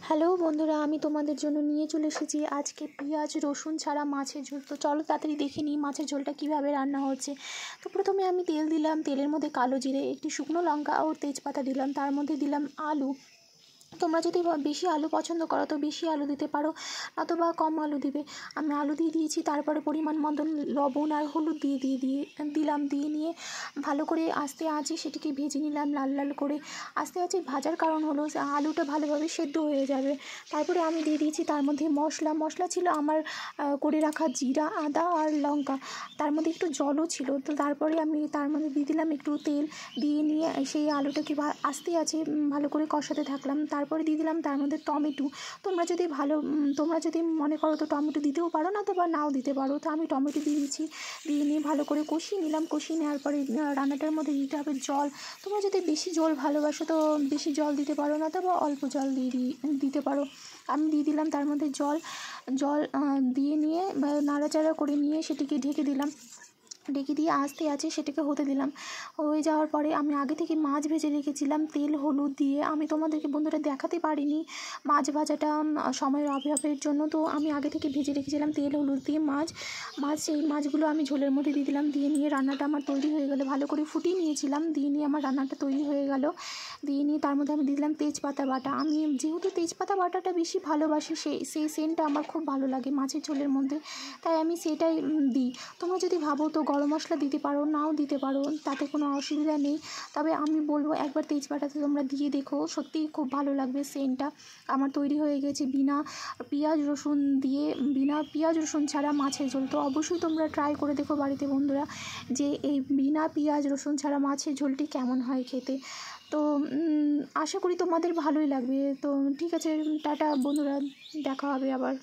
Hello বন্ধুরা, আমি তোমাদের জন্য নিয়ে চলে এসেছি আজকে পেঁয়াজ রসুন ছাড়া মাছের ঝোল। তো চলো তাড়াতাড়ি দেখে নিই মাছের ঝোলটা কীভাবে রান্না হচ্ছে। তো প্রথমে আমি তেল দিলাম, তেলের মধ্যে কালো জিরে, একটি শুকনো লঙ্কা ও তেজপাতা দিলাম, তার মধ্যে দিলাম আলু। তোমরা যদি বেশি আলু পছন্দ করো তো বেশি আলু দিতে পারো, অথবা কম আলু দিবে। আমি আলু দিয়ে দিয়েছি, তারপরে পরিমাণ মতন লবণ আর হলুদ দিলাম। দিয়ে নিয়ে ভালো করে আস্তে আঁচে সেটিকে ভেজে নিলাম লাল লাল করে। আস্তে আঁচে ভাজার কারণ হলো আলুটা ভালোভাবে সেদ্ধ হয়ে যাবে। তারপরে আমি দিয়ে দিয়েছি তার মধ্যে মশলা ছিল আমার করে রাখা জিরা, আদা আর লঙ্কা, তার মধ্যে একটু জলও ছিল। তো তারপরে আমি তার মধ্যে দিয়ে দিলাম একটু তেল, দিয়ে নিয়ে সেই আলুটাকে আস্তে আঁচে ভালো করে কষাতে থাকলাম। তারপরে দিয়ে দিলাম তার মধ্যে টমেটো। তোমরা যদি মনে করো তো টমেটো দিতেও পারো, না তো বা নাও দিতে পারো। তো আমি টমেটো দিয়েছি, দিয়ে নিয়ে ভালো করে কষিয়ে নিলাম। কষিয়ে নেওয়ার পরে রান্নাটার মধ্যে দিতে হবে জল। তোমরা যদি বেশি জল ভালোবাসো তো বেশি জল দিতে পারো, না তো বা অল্প জল দিতে পারো। আমি দিয়ে দিলাম তার মধ্যে জল দিয়ে নিয়ে নাড়াচাড়া করে নিয়ে সেটিকে ঢেকে দিয়ে আস্তে আঁচে সেটাকে হতে দিলাম। হয়ে যাওয়ার পরে আমি আগে থেকে মাছ ভেজে রেখেছিলাম তেল হলুদ দিয়ে। আমি তোমাদেরকে বন্ধুরা দেখাতে পারিনি মাছ ভাজাটা সময়ের অভাবের জন্য। তো আমি আগে থেকে ভেজে রেখেছিলাম তেল হলুদ দিয়ে মাছ। সেই মাছগুলো আমি ঝোলের মধ্যে দিয়ে দিলাম। দিয়ে নিয়ে রান্নাটা আমার তৈরি হয়ে গেলো, ভালো করে ফুটিয়ে নিয়েছিলাম। দিয়ে নিয়ে আমার রান্নাটা তৈরি হয়ে গেল। দিয়ে নিয়ে তার মধ্যে আমি দিলাম তেজপাতা বাটা। আমি যেহেতু তেজপাতা বাটাটা বেশি ভালোবাসি, সেই সেন্টটা আমার খুব ভালো লাগে মাছের ঝোলের মধ্যে, তাই আমি সেটাই দিই। তোমরা যদি ভাবো তো গরম মশলা দিতে পারো, নাও দিতে পারো, তাতে কোনো অসুবিধা নেই। তবে আমি বলবো একবার তেজপাতাতে তোমরা দিয়ে দেখো, সত্যিই খুব ভালো লাগবে সেন্টটা। আমার তৈরি হয়ে গেছে বিনা পেঁয়াজ রসুন ছাড়া মাছের ঝোল। তো অবশ্যই তোমরা ট্রাই করে দেখো বাড়িতে বন্ধুরা, যে এই বিনা পেঁয়াজ রসুন ছাড়া মাছের ঝোলটি কেমন হয় খেতে। তো আশা করি তোমাদের ভালোই লাগবে। তো ঠিক আছে, টাটা বন্ধুরা, দেখা হবে আবার।